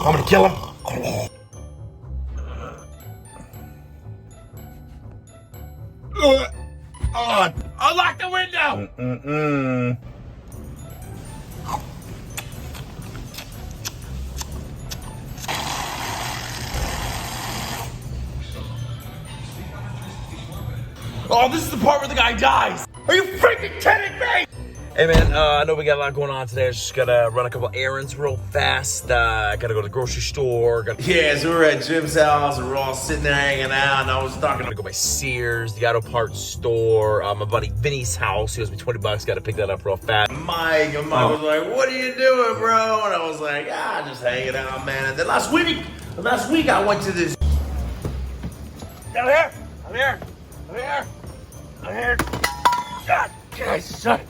I'm gonna kill him. Unlock the window! Oh, this is the part where the guy dies! Are you freaking kidding me? Hey man, I know we got a lot going on today. I just gotta run a couple errands real fast. Gotta go to the grocery store. Yeah, so we're at Jim's house and we're all sitting there hanging out, and I was talking Gotta go by Sears, the auto parts store, my buddy Vinny's house. He owes me $20. Gotta pick that up real fast. Mike, and Mike was like, "What are you doing, bro?" And I was like, just hanging out, man. And then last week I went to this. I'm here. God, can I shut?